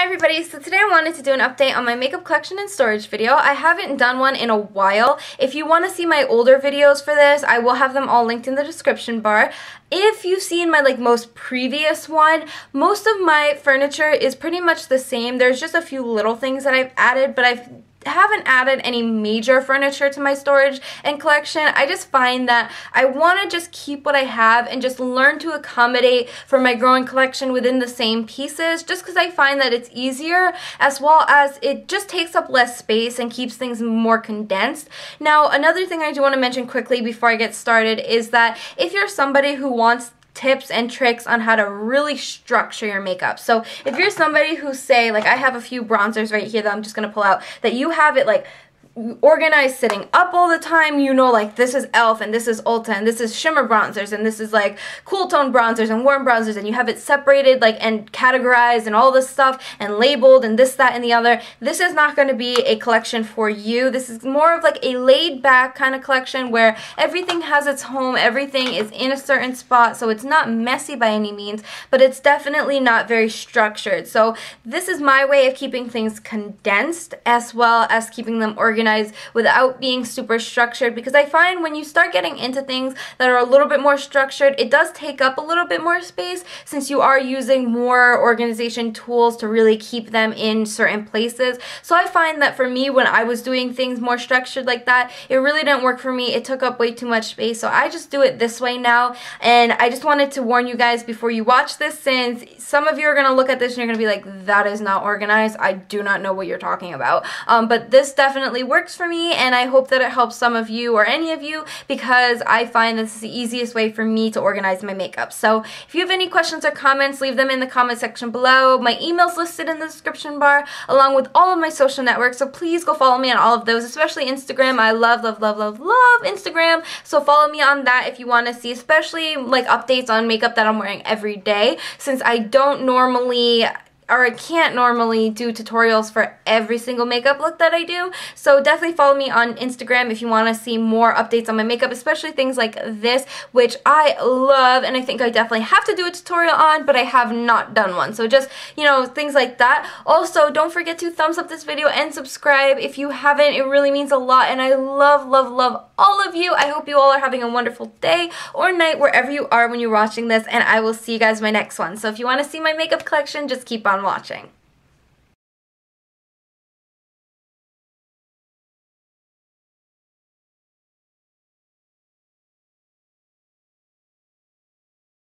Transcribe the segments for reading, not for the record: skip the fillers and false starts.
everybody, so today I wanted to do an update on my makeup collection and storage video. I haven't done one in a while. If you want to see my older videos for this, I will have them all linked in the description bar. If you've seen my most previous one, most of my furniture is pretty much the same. There's just a few little things that I've added, but I haven't added any major furniture to my storage and collection. I just find that I want to just keep what I have and just learn to accommodate for my growing collection within the same pieces, just because I find that it's easier, as well as it just takes up less space and keeps things more condensed. Now, another thing I do want to mention quickly before I get started is that if you're somebody who wants tips and tricks on how to really structure your makeup. So if you're somebody who, say, I have a few bronzers right here that I'm just going to pull out, that you have it organized sitting up all the time, this is e.l.f. and this is Ulta and this is shimmer bronzers and this is cool tone bronzers and warm bronzers, and you have it separated and categorized and all this stuff and labeled and this, that, and the other. This is not going to be a collection for you. This is more of a laid back kind of collection where everything has its home, everything is in a certain spot, so it's not messy by any means, but it's definitely not very structured. So this is my way of keeping things condensed as well as keeping them organized without being super structured, because I find when you start getting into things that are a little bit more structured, it does take up a little bit more space since you are using more organization tools to really keep them in certain places. So I find that for me, when I was doing things more structured like that, it really didn't work for me. It took up way too much space, so I just do it this way now. And I just wanted to warn you guys before you watch this, since some of you are going to look at this and you're going to be like, that is not organized. I do not know what you're talking about. But this definitely works for me, and I hope that it helps some of you or any of you, because I find this is the easiest way for me to organize my makeup. So if you have any questions or comments, leave them in the comment section below. My email's listed in the description bar, along with all of my social networks, so please go follow me on all of those, especially Instagram. I love Instagram, so follow me on that if you want to see, especially updates on makeup that I'm wearing every day, since I don't normally, or I can't normally do tutorials for every single makeup look that I do. So definitely follow me on Instagram if you want to see more updates on my makeup, especially things like this, which I love, and I think I definitely have to do a tutorial on, but I have not done one. So just, things like that. Also, don't forget to thumbs up this video and subscribe if you haven't. It really means a lot, and I love all of you. I hope you all are having a wonderful day or night wherever you are when you're watching this, and I will see you guys in my next one. So if you want to see my makeup collection, just keep on watching.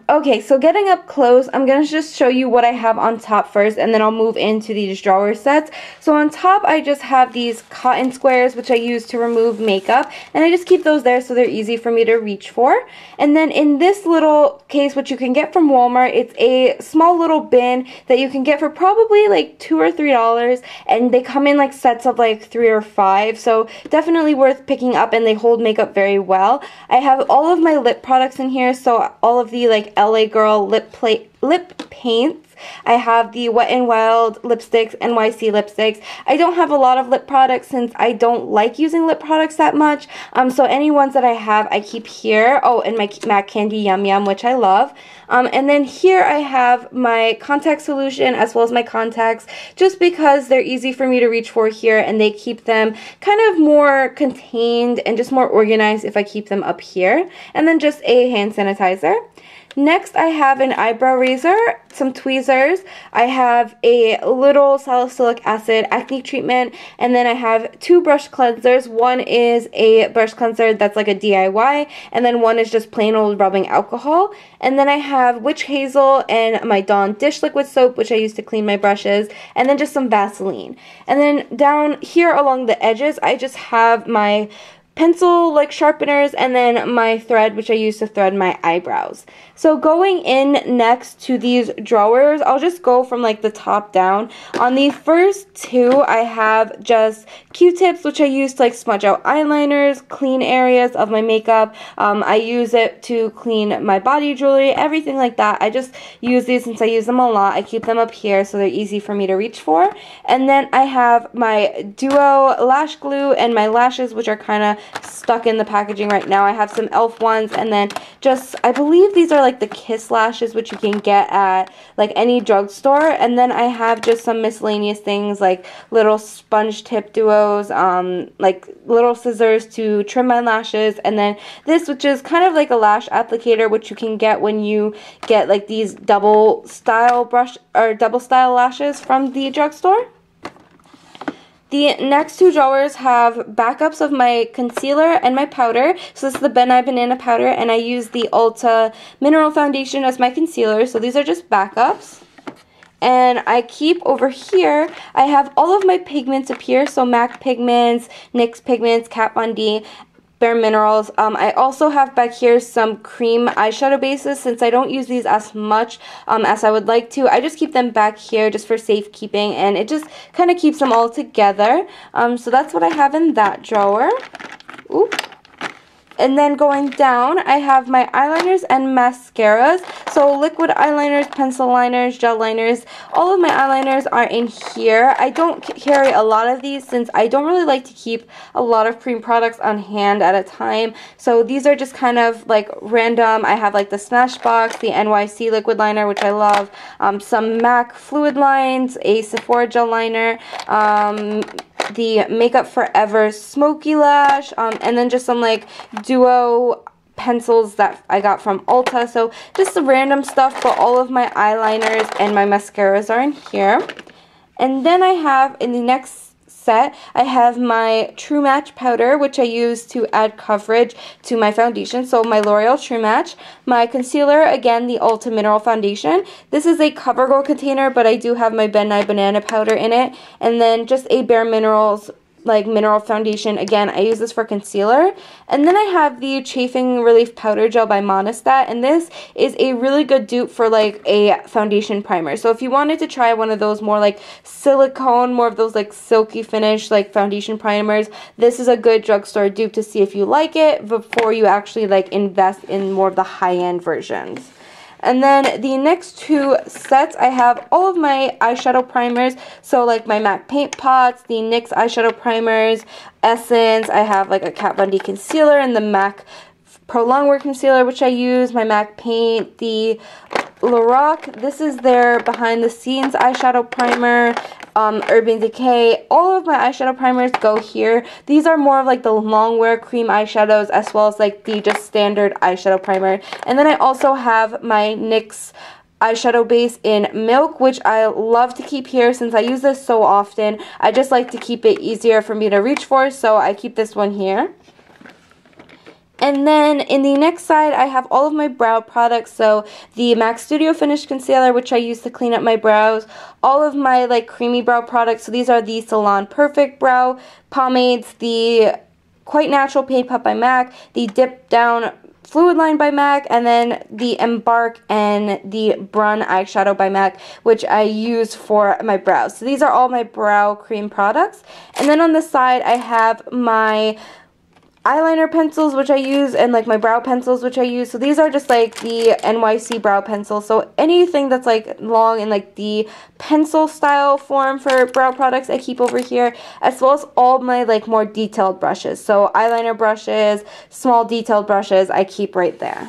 Okay, so getting up close, I'm going to just show you what I have on top first, and then I'll move into these drawer sets. So on top, I just have these cotton squares, which I use to remove makeup, and I just keep those there so they're easy for me to reach for. And then in this little case, which you can get from Walmart, it's a small little bin that you can get for probably $2 or $3, and they come in sets of 3 or 5, so definitely worth picking up, and they hold makeup very well. I have all of my lip products in here, so all of the LA Girl lip paints. I have the Wet n Wild lipsticks, NYC lipsticks. I don't have a lot of lip products since I don't like using lip products that much. So any ones that I have, I keep here. Oh, and my MAC Candy Yum Yum, which I love. And then here I have my contact solution as well as my contacts, just because they're easy for me to reach for here, and they keep them kind of more contained and just more organized if I keep them up here. And then just a hand sanitizer. Next, I have an eyebrow razor, some tweezers, I have a little salicylic acid acne treatment, and then I have 2 brush cleansers. One is a brush cleanser that's a DIY, and then one is just plain old rubbing alcohol. And then I have Witch Hazel and my Dawn dish liquid soap, which I use to clean my brushes, and then just some Vaseline. And then down here along the edges, I just have my pencil sharpeners, and then my thread, which I use to thread my eyebrows. So going in next to these drawers, I'll just go from the top down. On the first 2, I have just Q-tips, which I use to smudge out eyeliners, clean areas of my makeup. I use it to clean my body jewelry, everything like that. I just use these since I use them a lot. I keep them up here so they're easy for me to reach for. And then I have my Duo lash glue and my lashes, which are kind of stuck in the packaging right now. I have some e.l.f. ones, and then just, I believe these are like the Kiss lashes, which you can get at like any drugstore. And then I have just some miscellaneous things like little sponge tip duos, like little scissors to trim my lashes, and then this, which is kind of like a lash applicator, which you can get when you get like these double style lashes from the drugstore. The next two drawers have backups of my concealer and my powder. So this is the Ben Nye Banana powder, and I use the Ulta Mineral Foundation as my concealer. So these are just backups. And I keep over here, I have all of my pigments up here. So MAC pigments, NYX pigments, Kat Von D, Bare Minerals. I also have back here some cream eyeshadow bases. Since I don't use these as much as I would like to, I just keep them back here just for safekeeping, and it just kind of keeps them all together. So that's what I have in that drawer. Ooh. And then going down, I have my eyeliners and mascaras. So liquid eyeliners, pencil liners, gel liners. All of my eyeliners are in here. I don't carry a lot of these since I don't really like to keep a lot of cream products on hand at a time. So these are just kind of like random. I have like the Smashbox, the NYC liquid liner, which I love. Some MAC fluid lines, a Sephora gel liner, the Makeup Forever Smoky Lash, and then just some like duo pencils that I got from Ulta. So just some random stuff, but all of my eyeliners and my mascaras are in here. And then I have in the next set, I have my True Match powder, which I use to add coverage to my foundation. So my L'Oreal True Match. My concealer, again, the Ulta Mineral Foundation. This is a CoverGirl container, but I do have my Ben Nye Banana powder in it. And then just a Bare Minerals like mineral foundation. Again, I use this for concealer. And then I have the Chafing Relief Powder Gel by Monistat, and this is a really good dupe for like a foundation primer. So if you wanted to try one of those more like silicone, more of those like silky finish like foundation primers, this is a good drugstore dupe to see if you like it before you actually like invest in more of the high-end versions. And then the next two sets, I have all of my eyeshadow primers. So like my MAC Paint Pots, the NYX eyeshadow primers, Essence. I have like a Kat Von D concealer and the MAC Pro Longwear concealer, which I use. My MAC Paint, the Lorac. This is their behind the scenes eyeshadow primer. Urban Decay. All of my eyeshadow primers go here. These are more of like the Longwear cream eyeshadows as well as like the just standard eyeshadow primer. And then I also have my NYX eyeshadow base in Milk, which I love to keep here since I use this so often. I just like to keep it easier for me to reach for, so I keep this one here. And then in the next side, I have all of my brow products. So the MAC Studio Finish Concealer, which I use to clean up my brows. All of my like creamy brow products. So these are the Salon Perfect Brow Pomades, the Quite Natural Paint Pot by MAC, the Dip Down Fluid Line by MAC, and then the Embark and the Brun Eyeshadow by MAC, which I use for my brows. So these are all my brow cream products. And then on the side, I have my eyeliner pencils, which I use, and like my brow pencils, which I use. So these are just like the NYC brow pencils. So anything that's like long in like the pencil style form for brow products I keep over here, as well as all my like more detailed brushes. So eyeliner brushes, small detailed brushes, I keep right there.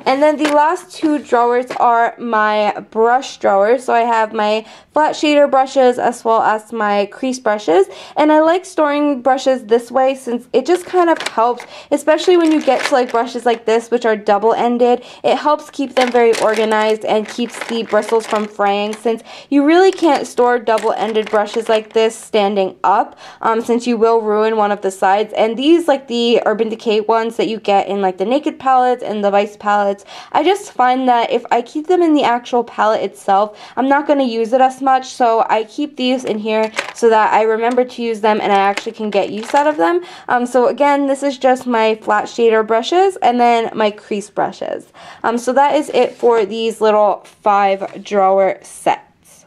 And then the last two drawers are my brush drawers. So I have my flat shader brushes as well as my crease brushes. And I like storing brushes this way since it just kind of helps, especially when you get to like brushes like this, which are double-ended. It helps keep them very organized and keeps the bristles from fraying, since you really can't store double-ended brushes like this standing up, since you will ruin one of the sides. And these, like the Urban Decay ones that you get in like the Naked palettes and the Vice palettes, I just find that if I keep them in the actual palette itself, I'm not going to use it as much, so I keep these in here so that I remember to use them and I actually can get use out of them. So again, this is just my flat shader brushes and then my crease brushes. So that is it for these little 5 drawer sets.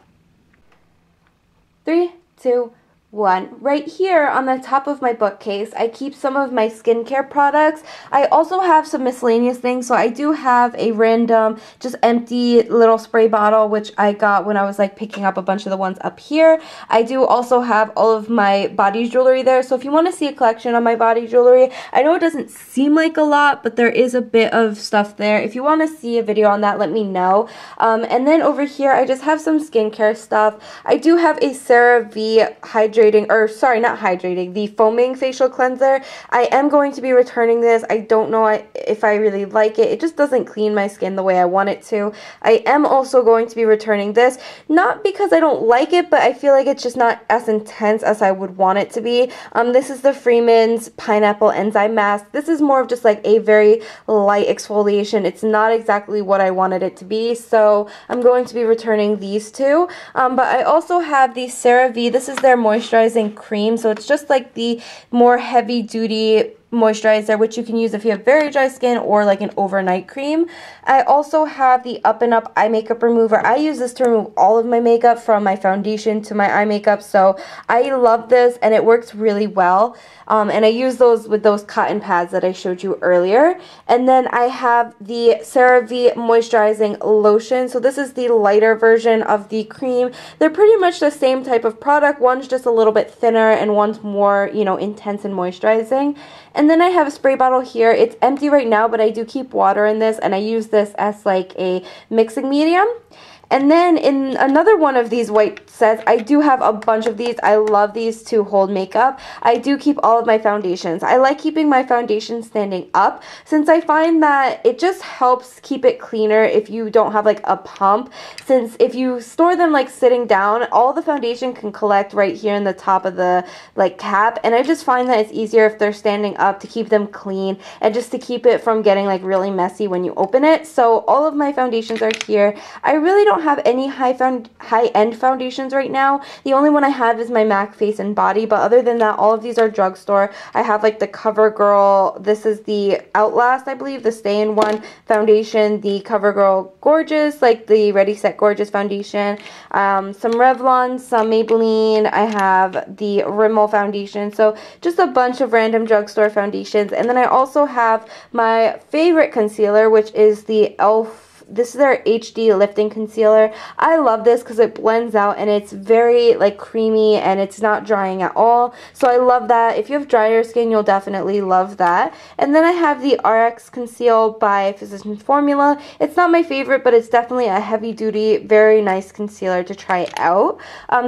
3, 2, one. Right here on the top of my bookcase, I keep some of my skincare products. I also have some miscellaneous things, so I do have a random, just empty little spray bottle, which I got when I was like picking up a bunch of the ones up here. I do also have all of my body jewelry there, so if you want to see a collection of my body jewelry, I know it doesn't seem like a lot, but there is a bit of stuff there. If you want to see a video on that, let me know. And then over here, I just have some skincare stuff. I do have a CeraVe the foaming facial cleanser. I am going to be returning this. I don't know if I really like it. It just doesn't clean my skin the way I want it to. I am also going to be returning this, not because I don't like it, but I feel like it's just not as intense as I would want it to be. This is the Freeman's Pineapple Enzyme Mask. This is more of just like a very light exfoliation. It's not exactly what I wanted it to be, so I'm going to be returning these two. But I also have the CeraVe. This is their moisturizing cream, so it's just like the more heavy duty moisturizer, which you can use if you have very dry skin or like an overnight cream. I also have the Up and Up eye makeup remover. I use this to remove all of my makeup, from my foundation to my eye makeup, so I love this and it works really well. And I use those with those cotton pads that I showed you earlier. And then I have the CeraVe moisturizing lotion. So this is the lighter version of the cream. They're pretty much the same type of product. One's just a little bit thinner and one's more, you know, intense and moisturizing. And then I have a spray bottle here. It's empty right now, but I do keep water in this, and I use this as like a mixing medium. And then in another one of these white sets, I do have a bunch of these. I love these to hold makeup. I do keep all of my foundations. I like keeping my foundation standing up, since I find that it just helps keep it cleaner if you don't have like a pump. Since if you store them like sitting down, all the foundation can collect right here in the top of the like cap. And I just find that it's easier if they're standing up to keep them clean and just to keep it from getting like really messy when you open it. So all of my foundations are here. I really don't have any high-end foundations right now. The only one I have is my MAC Face and Body, but other than that, all of these are drugstore. I have like the CoverGirl, this is the Outlast, I believe, the Stay-in-One foundation, the CoverGirl Gorgeous, like the Ready Set Gorgeous foundation, some Revlon, some Maybelline, I have the Rimmel foundation, so just a bunch of random drugstore foundations. And then I also have my favorite concealer, which is the e.l.f. This is their HD Lifting Concealer. I love this because it blends out and it's very like creamy and it's not drying at all. So I love that. If you have drier skin, you'll definitely love that. And then I have the RX Conceal by Physicians Formula. It's not my favorite, but it's definitely a heavy duty, very nice concealer to try out.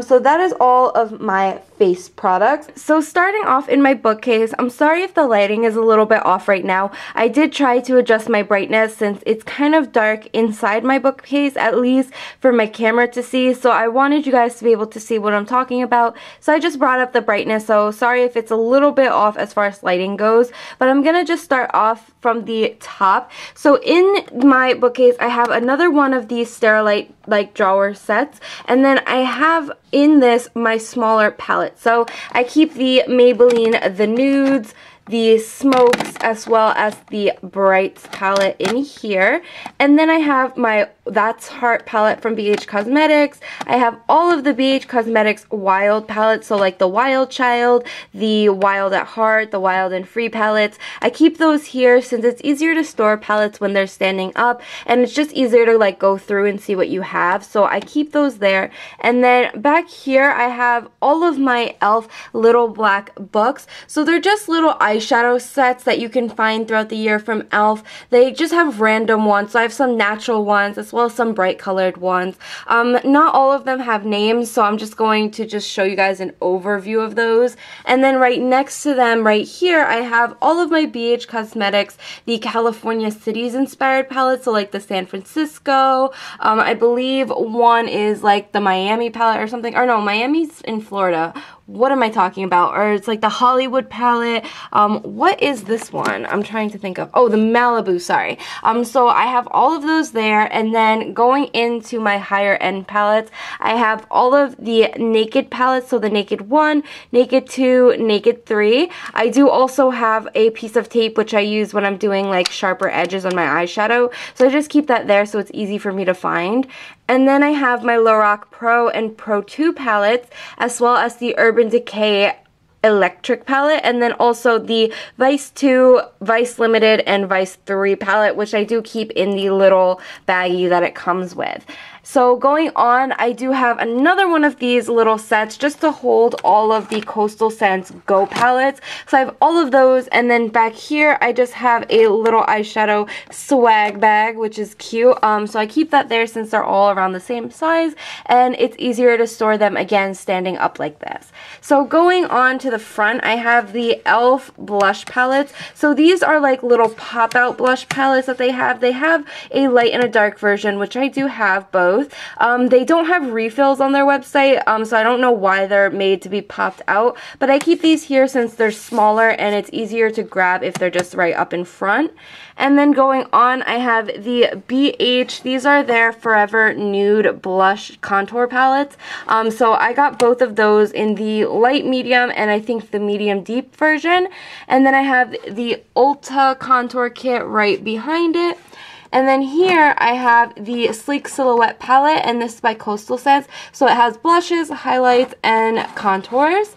So that is all of my face products. So starting off in my bookcase, I'm sorry if the lighting is a little bit off right now. I did try to adjust my brightness since it's kind of dark inside my bookcase, at least for my camera to see, so I wanted you guys to be able to see what I'm talking about, so I just brought up the brightness. So sorry if it's a little bit off as far as lighting goes, but I'm gonna just start off from the top. So in my bookcase, I have another one of these Sterilite like drawer sets, and then I have in this my smaller palette. So I keep the Maybelline The Nudes, the Smokes, as well as the Brights palette in here. And then I have my That's Heart palette from BH Cosmetics. I have all of the BH Cosmetics Wild palettes, so like the Wild Child, the Wild at Heart, the Wild and Free palettes. I keep those here since it's easier to store palettes when they're standing up, and it's just easier to like go through and see what you have, so I keep those there. And then back here I have all of my e.l.f. little black books. So they're just little eyeshadow sets that you can find throughout the year from e.l.f. They just have random ones, so I have some natural ones as well as some bright colored ones. Not all of them have names, so I'm just going to just show you guys an overview of those. And then right next to them right here I have all of my BH Cosmetics, the California Cities inspired palettes, so like the San Francisco, I believe one is like the Miami palette or something, or no, Miami's in Florida. What am I talking about? Or it's like the Hollywood palette. What is this one? I'm trying to think of. Oh, the Malibu, sorry. So I have all of those there, and then then going into my higher end palettes, I have all of the Naked palettes, so the Naked 1, Naked 2, Naked 3. I do also have a piece of tape which I use when I'm doing like sharper edges on my eyeshadow, so I just keep that there so it's easy for me to find. And then I have my Lorac Pro and Pro 2 palettes, as well as the Urban Decay Electric palette, and then also the Vice 2, Vice Limited, and Vice 3 palette, which I do keep in the little baggie that it comes with. So going on, I do have another one of these little sets just to hold all of the Coastal Scents Go palettes. So I have all of those, and then back here I just have a little eyeshadow swag bag, which is cute. So I keep that there since they're all around the same size, and it's easier to store them again standing up like this. So going on to the front, I have the e.l.f. blush palettes. So these are like little pop-out blush palettes that they have. They have a light and a dark version, which I do have both. They don't have refills on their website, so I don't know why they're made to be popped out, but I keep these here since they're smaller and it's easier to grab if they're just right up in front. And then going on, I have the BH. These are their Forever Nude Blush Contour Palettes. So I got both of those in the light medium and I think the medium deep version. And then I have the Ulta Contour Kit right behind it. And then here I have the Sleek Silhouette palette, and this is by Coastal Scents. So it has blushes, highlights, and contours.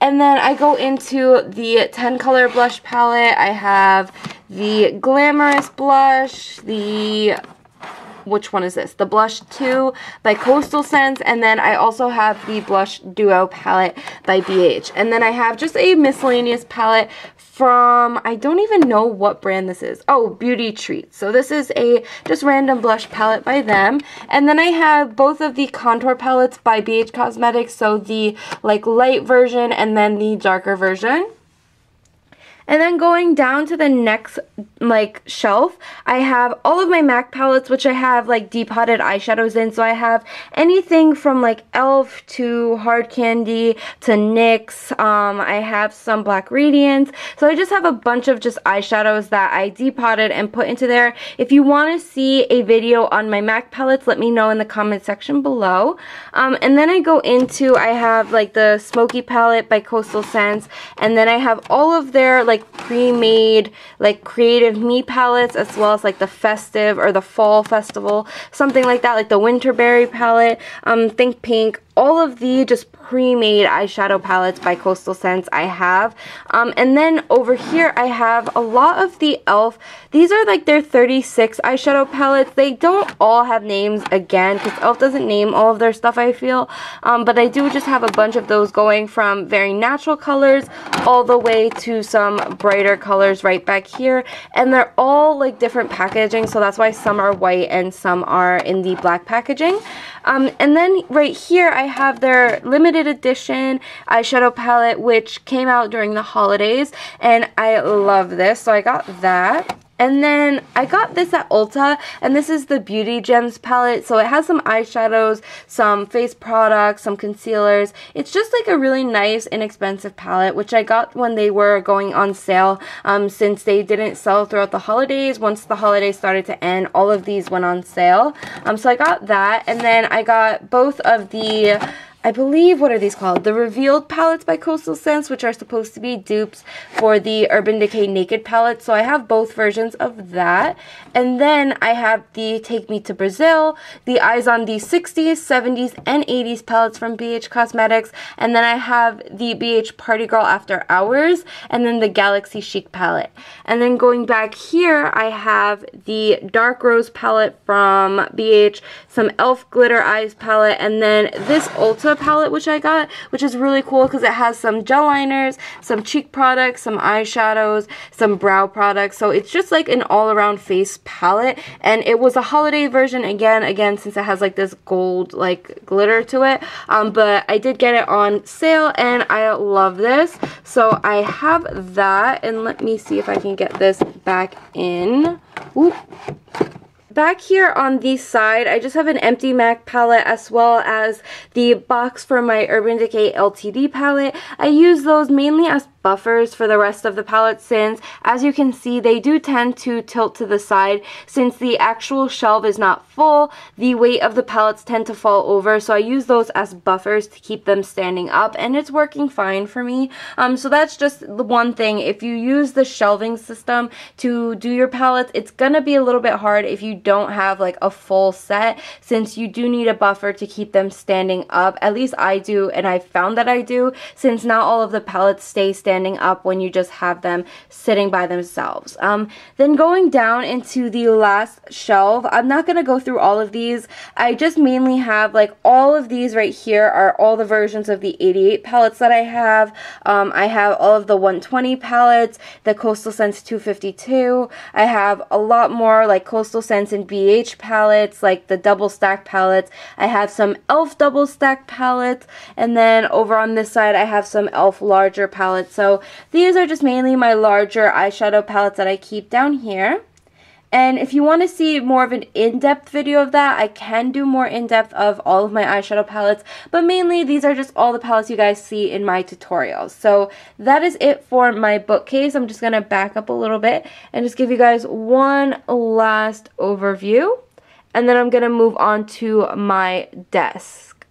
And then I go into the 10 color blush palette. I have the Glamorous blush, which one is this? The Blush 2 by Coastal Scents, and then I also have the Blush Duo palette by BH. And then I have just a miscellaneous palette from, I don't even know what brand this is. Oh, Beauty Treats. So this is a just random blush palette by them. And then I have both of the contour palettes by BH Cosmetics, so the like light version and then the darker version. And then going down to the next like shelf, I have all of my MAC palettes, which I have like depotted eyeshadows in. So I have anything from like e.l.f. to Hard Candy to NYX. I have some Black Radiance. So I just have a bunch of just eyeshadows that I depotted and put into there. If you want to see a video on my MAC palettes, let me know in the comment section below. And then I go into, I have like the Smoky palette by Coastal Scents, and then I have all of their like pre-made like Creative Me palettes, as well as like the festive or the fall festival, something like that, like the Winterberry palette, Think Pink. All of the just pre-made eyeshadow palettes by Coastal Scents I have. And then over here I have a lot of the e.l.f. These are like their 36 eyeshadow palettes. They don't all have names again because e.l.f. doesn't name all of their stuff, I feel. But I do just have a bunch of those going from very natural colors all the way to some brighter colors right back here. And they're all like different packaging, so that's why some are white and some are in the black packaging. And then right here I have their limited edition eyeshadow palette, which came out during the holidays, and I love this, so I got that. And then I got this at Ulta, and this is the Beauty Gems palette. So it has some eyeshadows, some face products, some concealers. It's just like a really nice, inexpensive palette, which I got when they were going on sale, since they didn't sell throughout the holidays. Once the holidays started to end, all of these went on sale. So I got that, and then I got both of the, I believe, what are these called? The Revealed palettes by Coastal Scents, which are supposed to be dupes for the Urban Decay Naked palette. So I have both versions of that. And then I have the Take Me to Brazil, the Eyes on the 60s, 70s, and 80s palettes from BH Cosmetics. And then I have the BH Party Girl After Hours, and then the Galaxy Chic palette. And then going back here, I have the Dark Rose palette from BH, some e.l.f. Glitter Eyes palette, and then this Ulta palette which I got, which is really cool because it has some gel liners, some cheek products, some eyeshadows, some brow products. So it's just like an all-around face palette, and it was a holiday version again since it has like this gold like glitter to it, but I did get it on sale and I love this. So I have that, and let me see if I can get this back in. Ooh. Back here on the side, I just have an empty MAC palette as well as the box for my Urban Decay LTD palette. I use those mainly as buffers for the rest of the palette, since as you can see they do tend to tilt to the side. Since the actual shelf is not full, the weight of the palettes tend to fall over, so I use those as buffers to keep them standing up, and it's working fine for me. So that's just the one thing. If you use the shelving system to do your palettes, it's gonna be a little bit hard if you don't have like a full set, since you do need a buffer to keep them standing up. At least I do, and I found that I do, since not all of the palettes stay standing up when you just have them sitting by themselves. Then going down into the last shelf, I'm not going to go through all of these. I just mainly have like all of these right here are all the versions of the 88 palettes that I have. I have all of the 120 palettes, the Coastal Scents 252. I have a lot more like Coastal Scents and BH palettes, like the double stack palettes. I have some e.l.f. double stack palettes, and then over on this side I have some e.l.f. larger palettes. So these are just mainly my larger eyeshadow palettes that I keep down here. And if you want to see more of an in-depth video of that, I can do more in-depth of all of my eyeshadow palettes, but mainly these are just all the palettes you guys see in my tutorials. So that is it for my bookcase. I'm just going to back up a little bit and just give you guys one last overview, and then I'm going to move on to my desk.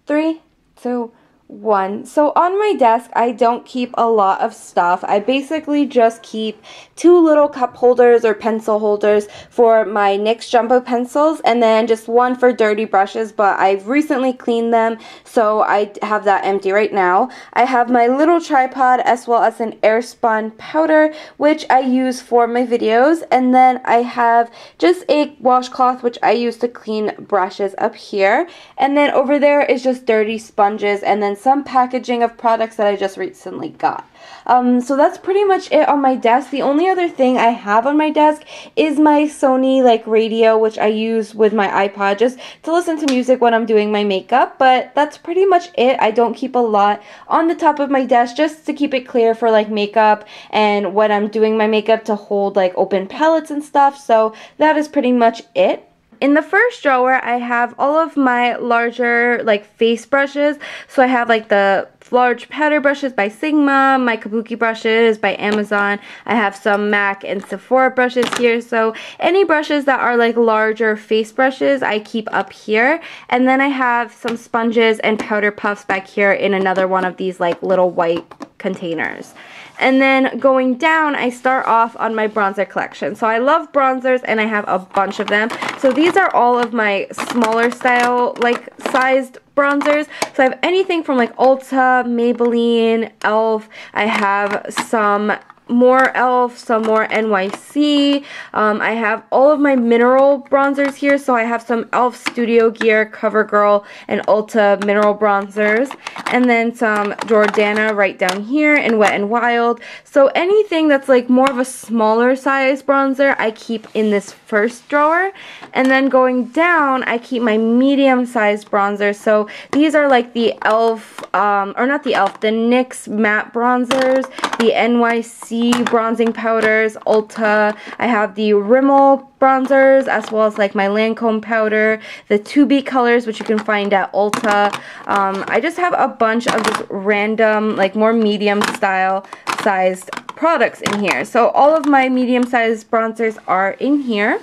3, 2, 1. So on my desk, I don't keep a lot of stuff. I basically just keep 2 little cup holders or pencil holders for my NYX Jumbo pencils, and then just 1 for dirty brushes, but I've recently cleaned them, so I have that empty right now. I have my little tripod as well as an Airspun powder, which I use for my videos, and then I have just a washcloth which I use to clean brushes up here, and then over there is just dirty sponges, and then some packaging of products that I just recently got. So that's pretty much it on my desk. The only other thing I have on my desk is my Sony like radio, which I use with my iPod just to listen to music when I'm doing my makeup, but that's pretty much it. I don't keep a lot on the top of my desk, just to keep it clear for like makeup and when I'm doing my makeup to hold like open palettes and stuff. So that is pretty much it. In the first drawer, I have all of my larger like face brushes. So I have like the large powder brushes by Sigma, my Kabuki brushes by Amazon. I have some MAC and Sephora brushes here. So any brushes that are like larger face brushes, I keep up here. And then I have some sponges and powder puffs back here in another one of these like little white containers. And then going down, I start off on my bronzer collection. So I love bronzers, and I have a bunch of them. So these are all of my smaller style, like sized bronzers. So I have anything from like Ulta, Maybelline, e.l.f. I have some more e.l.f., some more NYC. I have all of my mineral bronzers here. So I have some e.l.f. Studio Gear, CoverGirl, and Ulta mineral bronzers. And then some Jordana right down here in Wet n Wild. So anything that's like more of a smaller size bronzer, I keep in this first drawer. And then going down, I keep my medium sized bronzers. So these are like the e.l.f., or not the e.l.f., the NYX matte bronzers, the NYC bronzing powders, Ulta. I have the Rimmel bronzers, as well as like my Lancome powder, the 2B colors, which you can find at Ulta. I just have a bunch of just random, like more medium style sized products in here. So all of my medium sized bronzers are in here.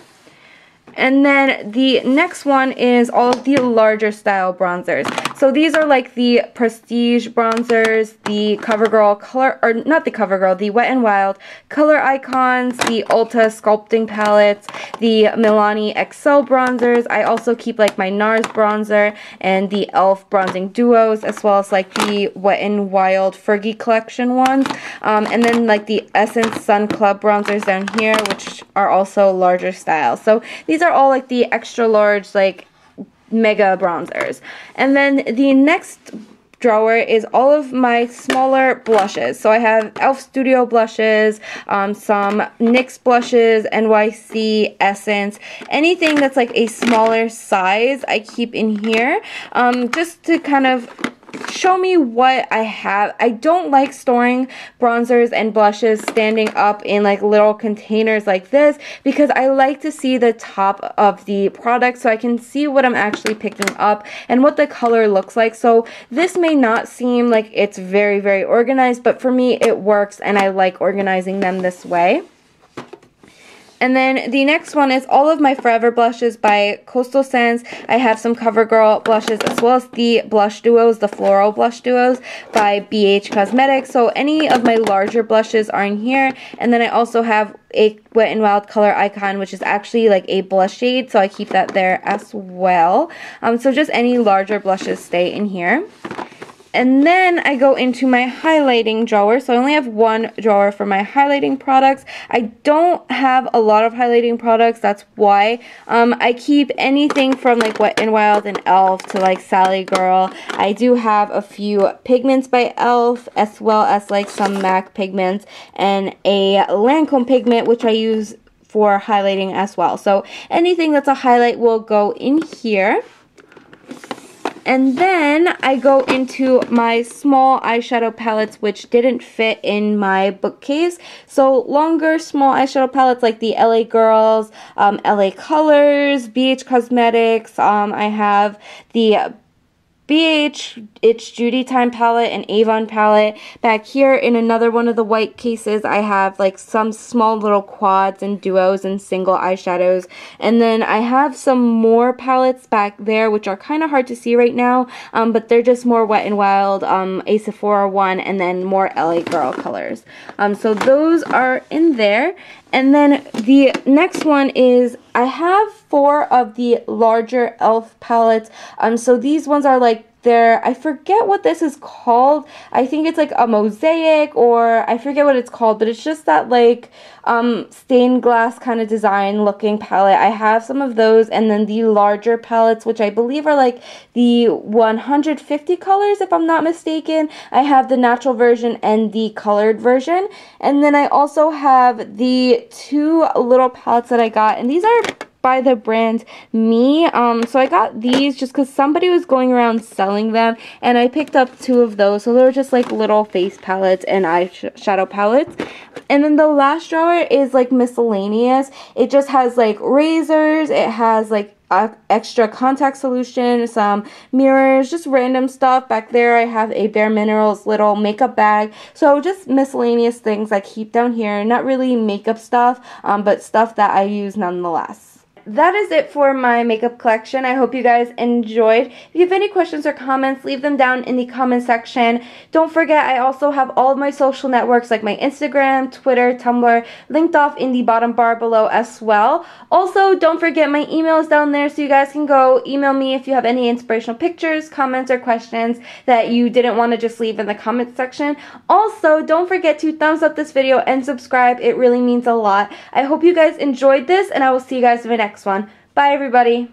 And then the next one is all of the larger style bronzers. So these are like the Prestige bronzers, the CoverGirl color, or not the CoverGirl, the Wet n Wild Color Icons, the Ulta sculpting palettes, the Milani XL bronzers. I also keep like my NARS bronzer and the e.l.f. bronzing duos, as well as like the Wet n Wild Fergie collection ones. And then like the Essence Sun Club bronzers down here, which are also larger style. So these are all like the extra large, like mega bronzers. And then the next drawer is all of my smaller blushes. So I have e.l.f. Studio blushes, some NYX blushes, NYC, Essence, anything that's like a smaller size I keep in here, just to kind of show me what I have. I don't like storing bronzers and blushes standing up in like little containers like this because I like to see the top of the product so I can see what I'm actually picking up and what the color looks like. So this may not seem like it's very, very organized, but for me it works and I like organizing them this way. And then the next one is all of my Forever blushes by Coastal Scents. I have some CoverGirl blushes as well as the blush duos, the floral blush duos by BH Cosmetics. So any of my larger blushes are in here. And then I also have a Wet n Wild Color Icon, which is actually like a blush shade. So I keep that there as well. So just any larger blushes stay in here. And then I go into my highlighting drawer. So I only have one drawer for my highlighting products. I don't have a lot of highlighting products. That's why I keep anything from like Wet n Wild and e.l.f. to like Sally Girl. I do have a few pigments by e.l.f. as well as like some MAC pigments and a Lancome pigment which I use for highlighting as well. So anything that's a highlight will go in here. And then I go into my small eyeshadow palettes which didn't fit in my bookcase. So longer small eyeshadow palettes like the LA Girls, LA Colors, BH Cosmetics. I have the BH It's Judy Time palette and Avon palette. Back here in another one of the white cases I have like some small little quads and duos and single eyeshadows. And then I have some more palettes back there which are kind of hard to see right now, but they're just more Wet n Wild, a Sephora one, and then more LA Girl colors. So those are in there. And then the next one is I have 4 of the larger e.l.f. palettes. So these ones are like I forget what this is called. I think it's like a mosaic, or I forget what it's called, but it's just that like stained glass kind of design looking palette. I have some of those, and then the larger palettes, which I believe are like the 150 colors if I'm not mistaken. I have the natural version and the colored version. And then I also have the 2 little palettes that I got, and these are by the brand Me. So I got these just because somebody was going around selling them, and I picked up 2 of those. So they were just like little face palettes and eyeshadow palettes. And then the last drawer is like miscellaneous. It just has like razors, it has like extra contact solution, some mirrors, just random stuff. Back there I have a Bare Minerals little makeup bag. So just miscellaneous things I keep down here. Not really makeup stuff, but stuff that I use nonetheless. That is it for my makeup collection. I hope you guys enjoyed. If you have any questions or comments, leave them down in the comment section. Don't forget, I also have all of my social networks like my Instagram, Twitter, Tumblr, linked off in the bottom bar below as well. Also, don't forget my email is down there, so you guys can go email me if you have any inspirational pictures, comments, or questions that you didn't want to just leave in the comment section. Also, don't forget to thumbs up this video and subscribe. It really means a lot. I hope you guys enjoyed this, and I will see you guys in the next one. Bye, everybody.